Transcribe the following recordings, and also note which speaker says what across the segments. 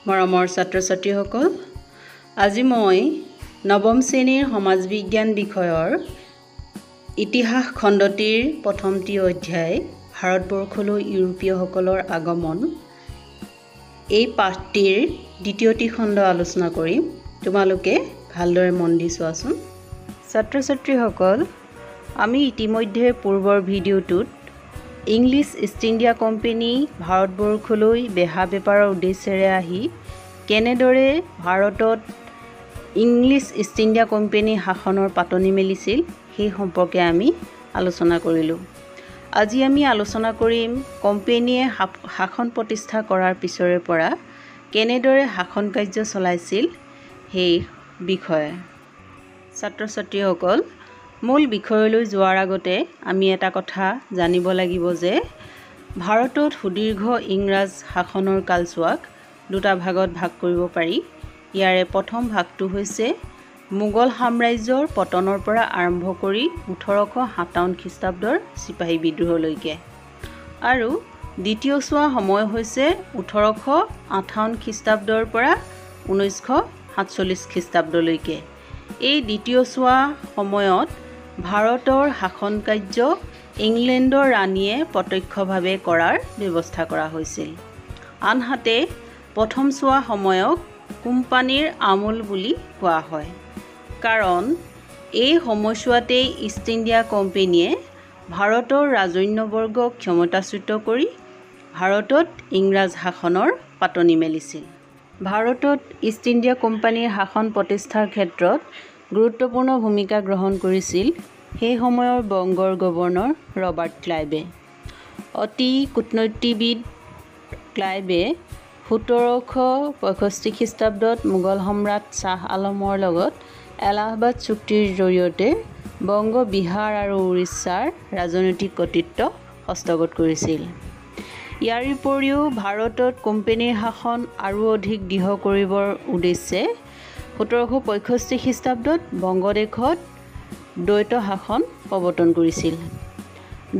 Speaker 1: মৰমৰ ছাত্ৰ-ছাত্ৰীসকল, আজি মই নৱম শ্ৰেণীৰ সমাজ বিজ্ঞান বিষয়ৰ ইতিহাস খণ্ডটিৰ প্ৰথমটি অধ্যায় ভাৰতবৰ্ষলৈ ইউৰোপীয়সকলৰ আগমন এই পাঠটিৰ দ্বিতীয়টি খণ্ড আলোচনা কৰিম। তোমালোকে ভালদৰে মন দি চোৱাচোন। ছাত্ৰ-ছাত্ৰীসকল, আমি ইতিমধ্যে পূৰ্বৰ ভিডিঅ'টোত ইংলিছ ইষ্ট ইণ্ডিয়া কোম্পানী ভাৰতবৰ্ষলৈ বেহা বেপাৰৰ উদ্দেশ্যেৰে আহি কেনেদৰে ভাৰতত ইংলিছ ইষ্ট ইণ্ডিয়া কোম্পানী শাসনৰ পাতনি মেলিছিল সেই সম্পৰ্কে আমি আলোচনা কৰিলোঁ। আজি আমি আলোচনা কৰিম কোম্পানীয়ে শাসন প্ৰতিষ্ঠা কৰাৰ পিছৰে পৰা কেনেদৰে শাসন কাৰ্য চলাইছিল সেই বিষয়ে। ছাত্ৰ-ছাত্ৰীসকল, মূল বিষয়লৈ যোৱাৰ আগতে আমি এটা কথা জানিব লাগিব যে ভাৰতত সুদীৰ্ঘ ইংৰাজ শাসনৰ কালছোৱাক দুটা ভাগত ভাগ কৰিব পাৰি। ইয়াৰে প্ৰথম ভাগটো হৈছে মোগল সাম্ৰাজ্যৰ পতনৰ পৰা আৰম্ভ কৰি 1857 খ্ৰীষ্টাব্দৰ চিপাহী বিদ্ৰোহলৈকে, আৰু দ্বিতীয় চোৱা সময় হৈছে 1858 খ্ৰীষ্টাব্দৰ পৰা 1947 খ্ৰীষ্টাব্দলৈকে। এই দ্বিতীয় চোৱা সময়ত ভাৰতৰ শাসন কাৰ্য ইংলেণ্ডৰ ৰাণীয়ে প্ৰত্যক্ষভাৱে কৰাৰ ব্যৱস্থা কৰা হৈছিল। আনহাতে প্ৰথম চোৱা সময়ক কোম্পানীৰ আমোল বুলি কোৱা হয়, কাৰণ এই সময়ছোৱাতেই ইষ্ট ইণ্ডিয়া কোম্পানীয়ে ভাৰতৰ ৰাজন্যবৰ্গক ক্ষমতাচ্যুত কৰি ভাৰতত ইংৰাজ শাসনৰ পাতনি মেলিছিল। ভাৰতত ইষ্ট ইণ্ডিয়া কোম্পানীৰ শাসন প্ৰতিষ্ঠাৰ ক্ষেত্ৰত গুৰুত্বপূৰ্ণ ভূমিকা গ্ৰহণ কৰিছিল সেই সময়ৰ বংগৰ গভৰ্ণৰ ৰবাৰ্ট ক্লাইভে। অতি কূটনৈতিকবিদ ক্লাইভে 1765 খ্ৰীষ্টাব্দত মোগল সম্ৰাট শ্বাহ আলমৰ লগত এলাহাবাদ চুক্তিৰ জৰিয়তে বংগ, বিহাৰ আৰু উৰিষ্যাৰ ৰাজনৈতিক কৰ্তৃত্ব হস্তগত কৰিছিল। ইয়াৰ উপৰিও ভাৰতত কোম্পানীৰ শাসন আৰু অধিক দৃঢ় কৰিবৰ উদ্দেশ্যে 1765 খ্ৰীষ্টাব্দত বংগদেশত দ্বৈত শাসন প্ৰৱৰ্তন কৰিছিল।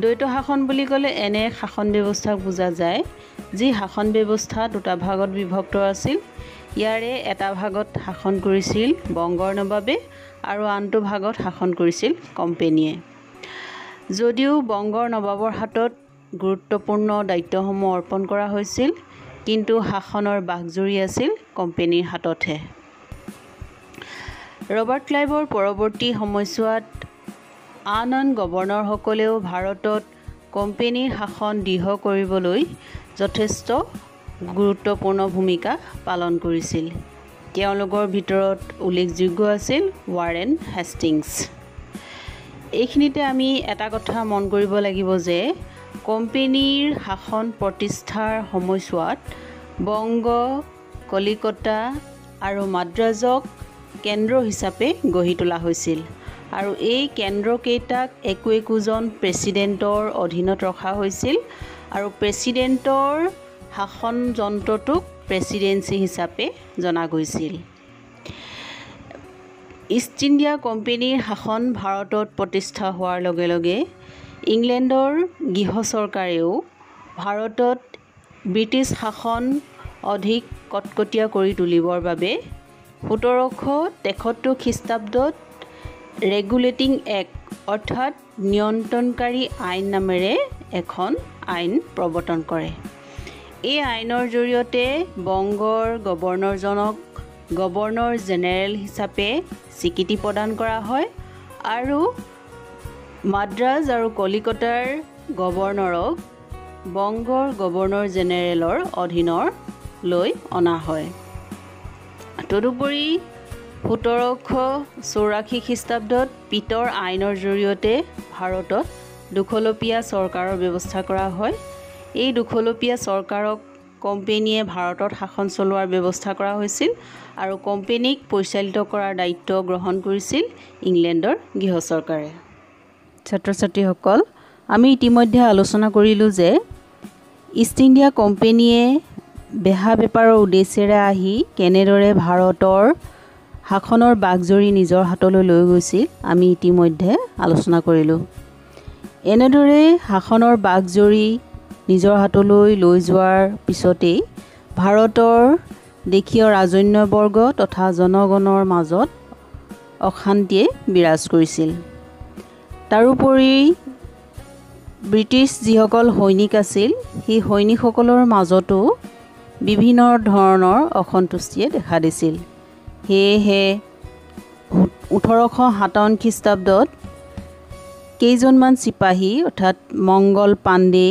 Speaker 1: দ্বৈত শাসন বুলি ক'লে এনে শাসন ব্যৱস্থাক বুজা যায় যি শাসন ব্যৱস্থা দুটা ভাগত বিভক্ত আছিল। ইয়াৰে এটা ভাগত শাসন কৰিছিল বংগৰ নবাবে আৰু আনটো ভাগত শাসন কৰিছিল কোম্পানীয়ে। যদিও বংগৰ নবাবৰ হাতত গুৰুত্বপূৰ্ণ দায়িত্বসমূহ অৰ্পণ কৰা হৈছিল, কিন্তু শাসনৰ বাঘজৰী আছিল কোম্পানীৰ হাততহে। ৰবাৰ্ট ক্লাইভৰ পৰৱৰ্তী সময়ছোৱাত আন গভৰ্ণৰসকলেও ভাৰতত কোম্পানীৰ শাসন দৃঢ় কৰিবলৈ যথেষ্ট গুৰুত্বপূৰ্ণ ভূমিকা পালন কৰিছিল। তেওঁলোকৰ ভিতৰত উল্লেখযোগ্য আছিল ৱাৰেন হেষ্টিংছ। এইখিনিতে আমি এটা কথা মন কৰিব লাগিব যে কোম্পানীৰ শাসন প্ৰতিষ্ঠাৰ সময়ছোৱাত বংগ, কলিকতা আৰু মাদ্ৰাজক কেন্দ্ৰ হিচাপে গঢ়ি তোলা হৈছিল, আৰু এই কেন্দ্ৰকেইটাক একোজন প্ৰেছিডেণ্টৰ অধীনত ৰখা হৈছিল, আৰু প্ৰেছিডেণ্টৰ শাসন যন্ত্ৰটোক প্ৰেছিডেন্সি হিচাপে জনা গৈছিল। ইষ্ট ইণ্ডিয়া কোম্পানীৰ শাসন ভাৰতত প্ৰতিষ্ঠা হোৱাৰ লগে লগে ইংলেণ্ডৰ গৃহ চৰকাৰেও ভাৰতত ব্ৰিটিছ শাসন অধিক কটকটীয়া কৰি তুলিবৰ বাবে 1773 খ্ৰীষ্টাব্দত ৰেগুলেটিং এক্ট অৰ্থাৎ নিয়ন্ত্ৰণকাৰী আইন নামেৰে এখন আইন প্ৰৱৰ্তন কৰে। এই আইনৰ জৰিয়তে বংগৰ গভৰ্ণৰজনক গভৰ্ণৰ জেনেৰেল হিচাপে স্বীকৃতি প্ৰদান কৰা হয়, আৰু মাদ্ৰাজ আৰু কলিকতাৰ গভৰ্ণৰক বংগৰ গভৰ্ণৰ জেনেৰেলৰ অধীনলৈ অনা হয়। তদুপৰি 1784 খ্ৰীষ্টাব্দত পিটৰ আইনৰ জৰিয়তে ভাৰতত দুখলপীয়া চৰকাৰৰ ব্যৱস্থা কৰা হয়। এই দুখলপীয়া চৰকাৰক কোম্পানীয়ে ভাৰতত শাসন চলোৱাৰ ব্যৱস্থা কৰা হৈছিল, আৰু কোম্পানীক পৰিচালিত কৰাৰ দায়িত্ব গ্ৰহণ কৰিছিল ইংলেণ্ডৰ গৃহ চৰকাৰে। ছাত্ৰ-ছাত্ৰীসকল, আমি ইতিমধ্যে আলোচনা কৰিলোঁ যে ইষ্ট ইণ্ডিয়া কোম্পানীয়ে বেহা বেপাৰৰ উদ্দেশ্যেৰে আহি কেনেদৰে ভাৰতৰ শাসনৰ বাঘজৰী নিজৰ হাতলৈ লৈ গৈছিল আমি ইতিমধ্যে আলোচনা কৰিলোঁ। এনেদৰে শাসনৰ বাঘজৰী নিজৰ হাতলৈ লৈ যোৱাৰ পিছতেই ভাৰতৰ দেশীয় ৰাজন্যবৰ্গ তথা জনগণৰ মাজত অশান্তিয়ে বিৰাজ কৰিছিল। তাৰোপৰি ব্ৰিটিছ যিসকল সৈনিক আছিল সেই সৈনিকসকলৰ মাজতো বিভিন্ন ধৰণৰ অসন্তুষ্টিয়ে দেখা দিছিল। সেয়েহে 1857 খ্ৰীষ্টাব্দত কেইজনমান চিপাহী অৰ্থাৎ মংগল পাণ্ডে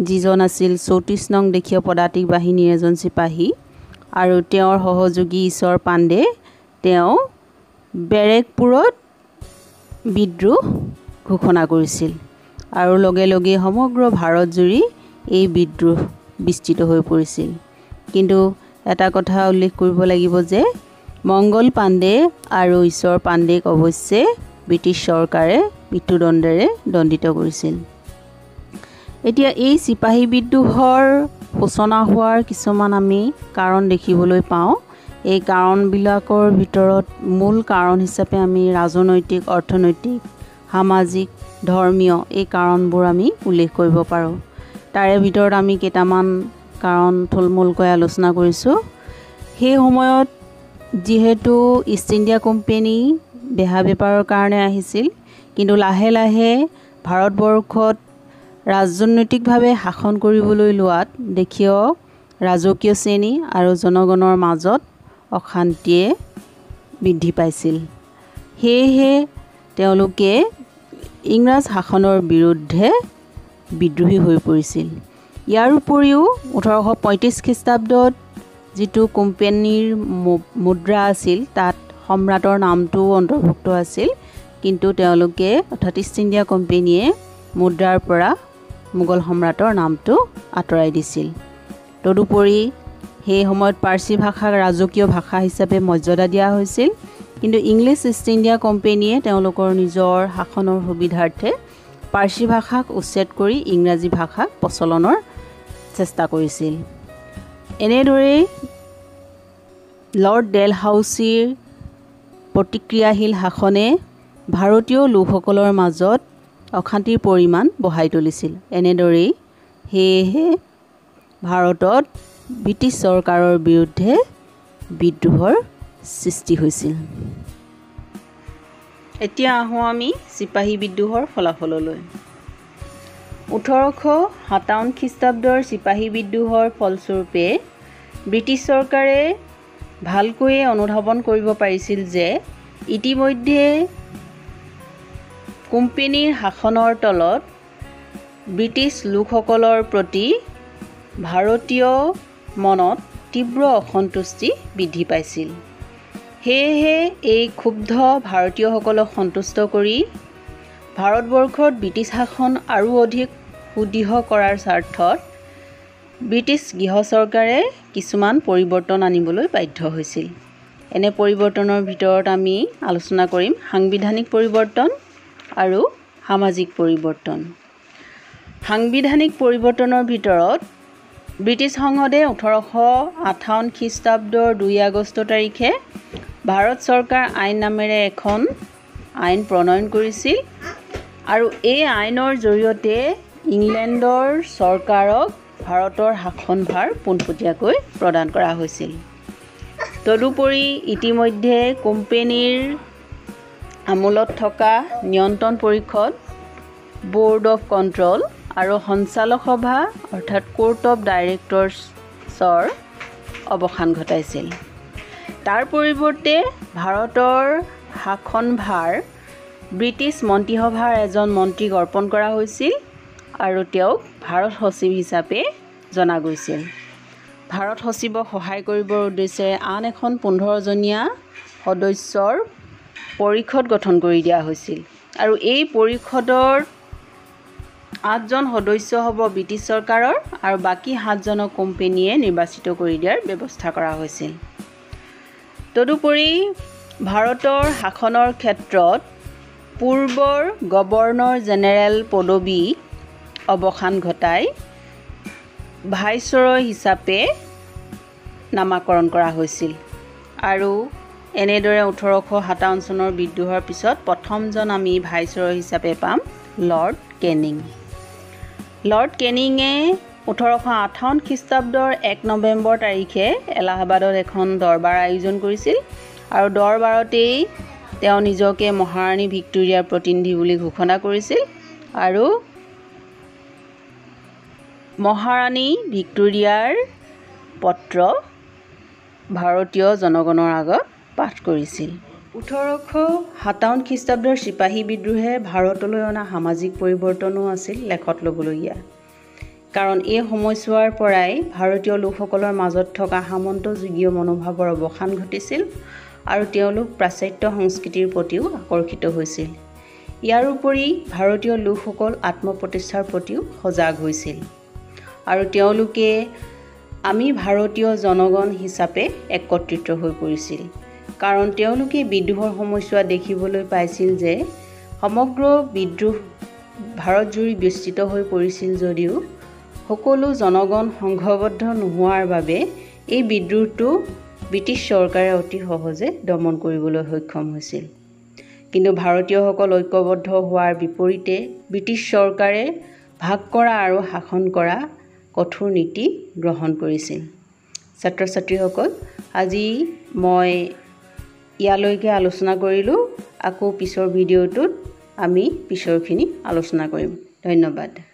Speaker 1: যিজন আছিল 34 নং দেশীয় পদাতিক বাহিনীৰ এজন চিপাহী আৰু তেওঁৰ সহযোগী ঈশ্বৰ পাণ্ডে তেওঁ বেৰেকপুৰত বিদ্ৰোহ ঘোষণা কৰিছিল আৰু লগে লগে সমগ্ৰ ভাৰত জুৰি এই বিদ্ৰোহ বিস্তৃত হৈ পৰিছিল। কিন্তু এটা কথা উল্লেখ কৰিব লাগিব যে মংগল পাণ্ডে আৰু ঈশ্বৰ পাণ্ডেক অৱশ্যে ব্ৰিটিছ চৰকাৰে মৃত্যুদণ্ডেৰে দণ্ডিত কৰিছিল। এতিয়া এই চিপাহী বিদ্ৰোহৰ সূচনা হোৱাৰ কিছুমান আমি কাৰণ দেখিবলৈ পাওঁ। এই কাৰণবিলাকৰ ভিতৰত মূল কাৰণ হিচাপে আমি ৰাজনৈতিক, অৰ্থনৈতিক, সামাজিক, ধৰ্মীয় এই কাৰণবোৰ আমি উল্লেখ কৰিব পাৰোঁ। তাৰে ভিতৰত আমি কেইটামান কাৰণ থুলমূলকৈ আলোচনা কৰিছোঁ। সেই সময়ত যিহেতু ইষ্ট ইণ্ডিয়া কোম্পানী বেহা বেপাৰৰ কাৰণে আহিছিল, কিন্তু লাহে লাহে ভাৰতবৰ্ষত ৰাজনৈতিকভাৱে শাসন কৰিবলৈ লোৱাত দেশীয় ৰাজকীয় শ্ৰেণী আৰু জনগণৰ মাজত অশান্তিয়ে বৃদ্ধি পাইছিল। সেয়েহে তেওঁলোকে ইংৰাজ শাসনৰ বিৰুদ্ধে বিদ্ৰোহী হৈ পৰিছিল। ইয়াৰ উপৰিও 1835 খ্ৰীষ্টাব্দত যিটো কোম্পানীৰ মুদ্ৰা আছিল তাত সম্ৰাটৰ নামটোও অন্তৰ্ভুক্ত আছিল, কিন্তু তেওঁলোকে অৰ্থাৎ ইষ্ট ইণ্ডিয়া কোম্পানীয়ে মুদ্ৰাৰ পৰা মোগল সম্ৰাটৰ নামটো আঁতৰাই দিছিল। তদুপৰি সেই সময়ত পাৰ্চী ভাষাক ৰাজকীয় ভাষা হিচাপে মৰ্যাদা দিয়া হৈছিল, কিন্তু ইংলিছ ইষ্ট ইণ্ডিয়া কোম্পানীয়ে তেওঁলোকৰ নিজৰ শাসনৰ সুবিধাৰ্থে পাৰ্চী ভাষাক উচ্ছেদ কৰি ইংৰাজী ভাষাক প্ৰচলনৰ চেষ্টা কৰিছিল। এনেদৰেই লৰ্ড ডেলহাউছিৰ প্ৰতিক্ৰিয়াশীল শাসনে ভাৰতীয় লোকসকলৰ মাজত অশান্তিৰ পৰিমাণ বঢ়াই তুলিছিল। এনেদৰেই সেয়েহে ভাৰতত ব্ৰিটিছ চৰকাৰৰ বিৰুদ্ধে বিদ্ৰোহৰ সৃষ্টি হৈছিল। এতিয়া আহোঁ আমি চিপাহী বিদ্ৰোহৰ ফলাফললৈ। 1857 খ্ৰীষ্টাব্দৰ চিপাহী বিদ্ৰোহৰ ফলস্বৰূপে ব্ৰিটিছ চৰকাৰে ভালকৈয়ে অনুধাৱন কৰিব পাৰিছিল যে ইতিমধ্যে কোম্পানীৰ শাসনৰ তলত ব্ৰিটিছ লোকসকলৰ প্ৰতি ভাৰতীয় মনত তীব্ৰ অসন্তুষ্টি বৃদ্ধি পাইছিল। সেয়েহে এই ক্ষুব্ধ ভাৰতীয়সকলক সন্তুষ্ট কৰি ভাৰতবৰ্ষত ব্ৰিটিছ শাসন আৰু অধিক সুদৃঢ় কৰাৰ স্বাৰ্থত ব্ৰিটিছ গৃহ চৰকাৰে কিছুমান পৰিৱৰ্তন আনিবলৈ বাধ্য হৈছিল। এনে পৰিৱৰ্তনৰ ভিতৰত আমি আলোচনা কৰিম সাংবিধানিক পৰিৱৰ্তন আৰু সামাজিক পৰিৱৰ্তন। সাংবিধানিক পৰিৱৰ্তনৰ ভিতৰত ব্ৰিটিছ সংসদে 1858 খ্ৰীষ্টাব্দৰ 2 আগষ্ট তাৰিখে ভাৰত চৰকাৰ আইন নামেৰে এখন আইন প্ৰণয়ন কৰিছিল আৰু এই আইনৰ জৰিয়তে ইংলেণ্ডৰ চৰকাৰক ভাৰতৰ শাসনভাৰ পোনপটীয়াকৈ প্ৰদান কৰা হৈছিল। তদুপৰি ইতিমধ্যে কোম্পানীৰ আমোলত থকা নিয়ন্ত্ৰণ পৰিষদ, বোৰ্ড অফ কণ্ট্ৰল আৰু সঞ্চালক সভা অৰ্থাৎ কোৰ্ট অফ ডাইৰেক্টৰ্ছৰ অৱসান ঘটাইছিল। তাৰ পৰিৱৰ্তে ভাৰতৰ শাসনভাৰ ব্ৰিটিছ মন্ত্ৰীসভাৰ এজন মন্ত্ৰীক অৰ্পণ কৰা হৈছিল আৰু তেওঁক ভাৰত সচিব হিচাপে জনা গৈছিল। ভাৰত সচিবক সহায় কৰিবৰ উদ্দেশ্যে আন এখন 15জনীয়া সদস্যৰ পৰিষদ গঠন কৰি দিয়া হৈছিল আৰু এই পৰিষদৰ 8জন সদস্য হ'ব ব্ৰিটিছ চৰকাৰৰ আৰু বাকী 7জনক কোম্পানীয়ে নিৰ্বাচিত কৰি দিয়াৰ ব্যৱস্থা কৰা হৈছিল। তদুপৰি ভাৰতৰ শাসনৰ ক্ষেত্ৰত পূৰ্বৰ গভৰ্ণৰ জেনেৰেল পদবী অৱসান ঘটাই ভাইচৰয় হিচাপে নামাকৰণ কৰা হৈছিল আৰু এনেদৰে 1857 চনৰ বিদ্ৰোহৰ পিছত প্ৰথমজন আমি ভাইচৰয় হিচাপে পাম লৰ্ড কেনিং। লৰ্ড কেনিঙে 1858 খ্ৰীষ্টাব্দৰ 1 নৱেম্বৰ তাৰিখে এলাহাবাদত এখন দৰবাৰ আয়োজন কৰিছিল আৰু দৰবাৰতেই তেওঁ নিজকে মহাৰাণী ভিক্টোৰিয়াৰ প্ৰতিনিধি বুলি ঘোষণা কৰিছিল আৰু মহাৰাণী ভিক্টোৰিয়াৰ পত্ৰ ভাৰতীয় জনগণৰ আগত পাঠ কৰিছিল। 1857 খ্ৰীষ্টাব্দৰ চিপাহী বিদ্ৰোহে ভাৰতলৈ অনা সামাজিক পৰিৱৰ্তনো আছিল লেখত ল'বলগীয়া। কাৰণ এই সময়ছোৱাৰ পৰাই ভাৰতীয় লোকসকলৰ মাজত থকা সামন্তযুগীয় মনোভাৱৰ অৱসান ঘটিছিল আৰু তেওঁলোক পাশ্চাত্য সংস্কৃতিৰ প্ৰতিও আকৰ্ষিত হৈছিল। ইয়াৰ উপৰি ভাৰতীয় লোকসকল আত্মপ্ৰতিষ্ঠাৰ প্ৰতিও সজাগ হৈছিল আৰু তেওঁলোকে আমি ভাৰতীয় জনগণ হিচাপে একত্ৰিত হৈ পৰিছিল। কাৰণ তেওঁলোকে বিদ্ৰোহৰ সময়ছোৱা দেখিবলৈ পাইছিল যে সমগ্ৰ বিদ্ৰোহ ভাৰতজুৰি বিস্তৃত হৈ পৰিছিল যদিও সকলো জনগণ সংঘবদ্ধ নোহোৱাৰ বাবে এই বিদ্ৰোহটো ব্ৰিটিছ চৰকাৰে অতি সহজে দমন কৰিবলৈ সক্ষম হৈছিল। কিন্তু ভাৰতীয়সকল ঐক্যবদ্ধ হোৱাৰ বিপৰীতে ব্ৰিটিছ চৰকাৰে ভাগ কৰা আৰু শাসন কৰা কঠোৰ নীতি গ্ৰহণ কৰিছিল। ছাত্ৰ ছাত্ৰীসকল, আজি মই ইয়ালৈকে আলোচনা কৰিলোঁ। আকৌ পিছৰ ভিডিঅ'টোত আমি পিছৰখিনি আলোচনা কৰিম। ধন্যবাদ।